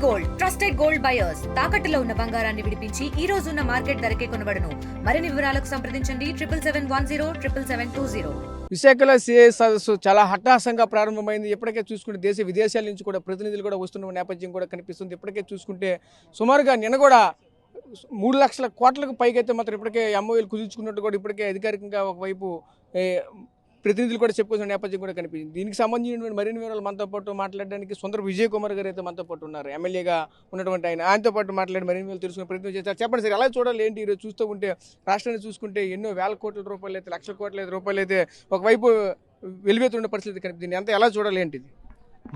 Gold trusted gold buyers తాకట్టులో ఉన్న బంగారాన్ని విడిపించి ఈ రోజు ఉన్న మార్కెట్ ధరకే కొనబడును. మరిన్ని వివరాలకు సంప్రదించండి 7710777720. విశాఖలో సిఐ సదస్సు చాలా హఠాసంగా ప్రారంభమైంది. ఇప్పటికే చూసుకుంటే దేశ విదేశాల నుంచి కూడా ప్రతినిధులు కూడా వస్తున్న నేపథ్యం కూడా కనిపిస్తుంది. ఇప్పటికే చూసుకుంటే సుమారుగా నిన్న కూడా 3 లక్షల కోట్లకు పైకైతే మాత్రం ఇప్పటికే ఎంఓయూలు కుదుర్చుకున్నట్టు కూడా ఇప్పటికే అధికారికంగా ఒకవైపు ప్రతినిధులు కూడా చెప్పుకోవాల్సిన నేపథ్యం కూడా కనిపించింది. దీనికి సంబంధించినటువంటి మరిన్ని వివరాలు మనతో పాటు మాట్లాడడానికి సుందర విజయ్ కుమార్ గారు అయితే మనతో పాటు ఉన్నారు. ఎమ్మెల్యేగా ఉన్నటువంటి ఆయనతో పాటు మాట్లాడి మరిన్ని వివరాలు తెలుసుకునే ప్రయత్నం చేస్తారు. చెప్పండి సార్, ఎలా చూడాలి ఏంటి ఈరోజు చూస్తూ ఉంటే రాష్ట్రాన్ని చూసుకుంటే ఎన్నో వేల కోట్ల రూపాయలు అయితే లక్షల కోట్ల రూపాయలు అయితే ఒకవైపు వెలివేతున్న పరిస్థితి కనిపిస్తుంది. అంతా ఎలా చూడాలి ఏంటిది?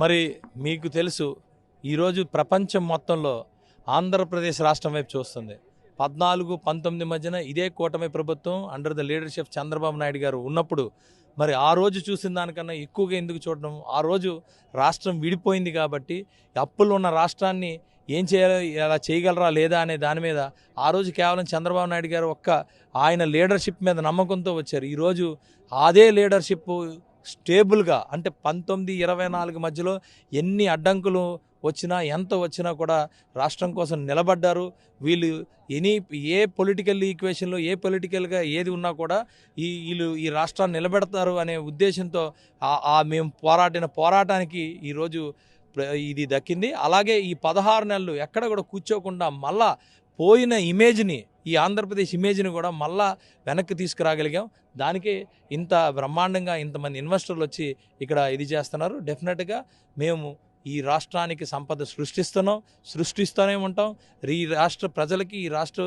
మరి మీకు తెలుసు, ఈరోజు ప్రపంచం మొత్తంలో ఆంధ్రప్రదేశ్ రాష్ట్రం వైపు చూస్తుంది. 14-19 మధ్యన ఇదే కూటమి ప్రభుత్వం under the leadership Chandrababu Naidu గారు ఉన్నప్పుడు మరి ఆ రోజు చూసిన దానికన్నా ఎక్కువగా ఎందుకు చూడడం? ఆ రోజు రాష్ట్రం విడిపోయింది కాబట్టి అప్పులు ఉన్న రాష్ట్రాన్ని ఏం చేయాలి, అలా చేయగలరా లేదా అనే దాని మీద ఆ రోజు కేవలం చంద్రబాబు నాయుడు గారు ఆయన లీడర్షిప్ మీద నమ్మకంతో వచ్చారు. ఈరోజు అదే లీడర్షిప్ స్టేబుల్గా అంటే 19-24 మధ్యలో ఎన్ని అడ్డంకులు వచ్చినా ఎంత వచ్చినా కూడా రాష్ట్రం కోసం నిలబడ్డారు. వీళ్ళు ఏ పొలిటికల్ ఈక్వేషన్లో ఏ పొలిటికల్గా ఏది ఉన్నా కూడా వీళ్ళు ఈ రాష్ట్రాన్ని నిలబెడతారు అనే ఉద్దేశంతో మేము పోరాటానికి ఈరోజు ఇది దక్కింది. అలాగే ఈ 16 నెలలు ఎక్కడ కూడా కూర్చోకుండా మళ్ళా పోయిన ఇమేజ్ని, ఈ ఆంధ్రప్రదేశ్ ఇమేజ్ని కూడా మళ్ళా వెనక్కి తీసుకురాగలిగాం. దానికి ఇంత బ్రహ్మాండంగా ఇంతమంది ఇన్వెస్టర్లు వచ్చి ఇక్కడ ఇది చేస్తున్నారు. డెఫినెట్గా మేము ఈ రాష్ట్రానికి సంపద సృష్టిస్తూనే ఉంటాం. ఈ రాష్ట్ర ప్రజలకి, ఈ రాష్ట్ర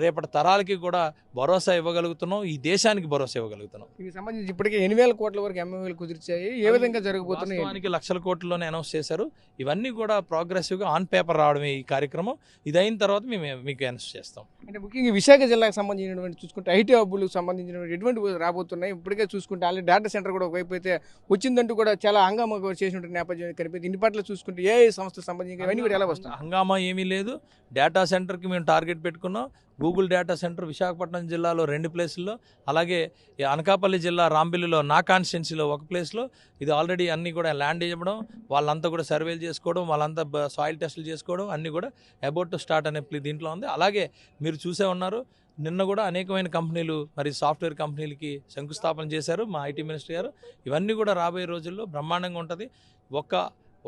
రేపటి తరాలకి కూడా భరోసా ఇవ్వగలుగుతున్నాం. ఈ దేశానికి భరోసా ఇవ్వగలుగుతున్నాం. దీనికి సంబంధించి ఇప్పటికే 8,000 కోట్ల వరకు ఎంఓయూలు కుదిర్చాయి. ఏ విధంగా జరగబోతున్నాయి? లక్షల కోట్లలోనే అనౌన్స్ చేశారు. ఇవన్నీ కూడా ప్రోగ్రెసివ్గా ఆన్ పేపర్ రావడమే ఈ కార్యక్రమం. ఇది అయిన తర్వాత మేము మీకు అనౌన్స్ చేస్తాం. అంటే ముఖ్యంగా విశాఖ జిల్లాకు సంబంధించినటువంటి చూసుకుంటే ఐటీ హబ్బులకు సంబంధించినటువంటి ఎటువంటి రాబోతున్నాయి? ఇప్పటికే చూసుకుంటే ఆల్రెడీ డేటా సెంటర్ కూడా ఒకవైపు అయితే వచ్చిందంటూ కూడా చాలా హంగామా చేసినటువంటి నేపథ్యం కనిపిస్తుంది. ఇన్ని పట్ల చూసుకుంటే ఏ సంస్థకు సంబంధించి ఇవన్నీ కూడా ఎలా వస్తాయి? హంగామా ఏమీ లేదు. డేటా సెంటర్కి మేము టార్గెట్ పెట్టుకున్నాం. గూగుల్ డేటా సెంటర్ విశాఖపట్నం జిల్లాలో 2 ప్లేసుల్లో, అలాగే అనకాపల్లి జిల్లా రాంబిల్లిలో నా కాన్స్టిట్యున్సీలో 1 ప్లేస్లో. ఇది ఆల్రెడీ అన్నీ కూడా ల్యాండ్ ఇవ్వడం, వాళ్ళంతా కూడా సర్వేలు చేసుకోవడం, వాళ్ళంతా సాయిల్ టెస్టులు చేసుకోవడం అన్నీ కూడా అబౌట్ టు స్టార్ట్ అనే దీంట్లో ఉంది. అలాగే మీరు చూసే ఉన్నారు, నిన్న కూడా అనేకమైన కంపెనీలు, మరి సాఫ్ట్వేర్ కంపెనీలకి శంకుస్థాపన చేశారు మా ఐటీ మినిస్టర్ గారు. ఇవన్నీ కూడా రాబోయే రోజుల్లో బ్రహ్మాండంగా ఉంటుంది.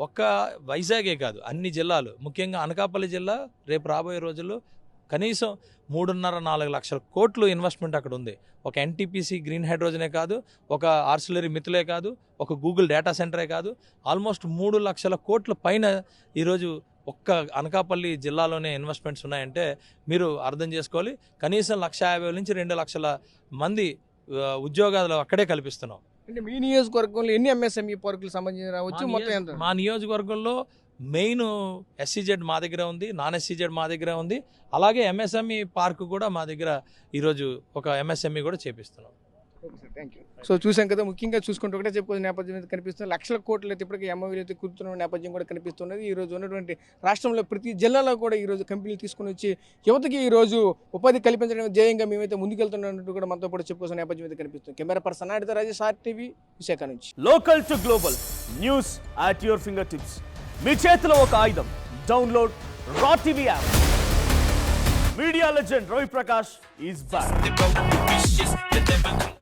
ఒక్క వైజాగే కాదు, అన్ని జిల్లాలు, ముఖ్యంగా అనకాపల్లి జిల్లా రేపు రాబోయే రోజుల్లో కనీసం 3.5-4 లక్షల కోట్లు ఇన్వెస్ట్మెంట్ అక్కడ ఉంది. ఒక ఎన్టీపీసీ గ్రీన్ హైడ్రోజనే కాదు, ఒక ఆర్సిలరీ మిత్తులే కాదు, ఒక గూగుల్ డేటా సెంటరే కాదు, ఆల్మోస్ట్ 3 లక్షల కోట్ల పైన ఈరోజు ఒక్క అనకాపల్లి జిల్లాలోనే ఇన్వెస్ట్మెంట్స్ ఉన్నాయంటే మీరు అర్థం చేసుకోవాలి. కనీసం 150,000 నుంచి 2 లక్షల మంది ఉద్యోగాలు అక్కడే కల్పిస్తున్నాం. అంటే మీ నియోజకవర్గంలో ఎన్ని ఎంఎస్ఎంఈ పార్కులు సంబంధించి రావచ్చు? మొత్తం ఎంత? మా నియోజకవర్గంలో మెయిన్ ఎస్సీజెడ్ మా దగ్గర ఉంది, నాన్ ఎస్సీజెడ్ మా దగ్గర ఉంది. అలాగే ఎంఎస్ఎంఈ పార్క్ కూడా మా దగ్గర ఈరోజు ఒక ఎంఎస్ఎంఈ కూడా చేపిస్తున్నాం. Thank you. సో చూసాం కదా, ముఖ్యంగా చూసుకుంటే ఒకటే చెప్పుకునే నేపథ్యం అయితే కనిపిస్తుంది. లక్షల కోట్లు అయితే ఇప్పటికీ ఎంఓయూలు అయితే కుదురుతున్న నేపథ్యం కూడా కనిపిస్తున్నది. ఈరోజు ఉన్నటువంటి రాష్ట్రంలో ప్రతి జిల్లాలో కూడా ఈరోజు కంపెనీలు తీసుకుని వచ్చి యువతకి ఈరోజు ఉపాధి కల్పించడం ధ్యేయంగా మేమైతే ముందుకెళ్తున్నట్టు కూడా మనతో కూడా చెప్పుకోవాల్సిన నేపథ్యం అయితే కనిపిస్తుంది. కెమెరా పర్సన్ ఆడితో రాజేష్, RTV, విశాఖ నుంచి. Local to global news at your finger tips. మీ చేతిలో ఒక ఆయుధం. Download R TV app. Media legend Ravi Prakash is back.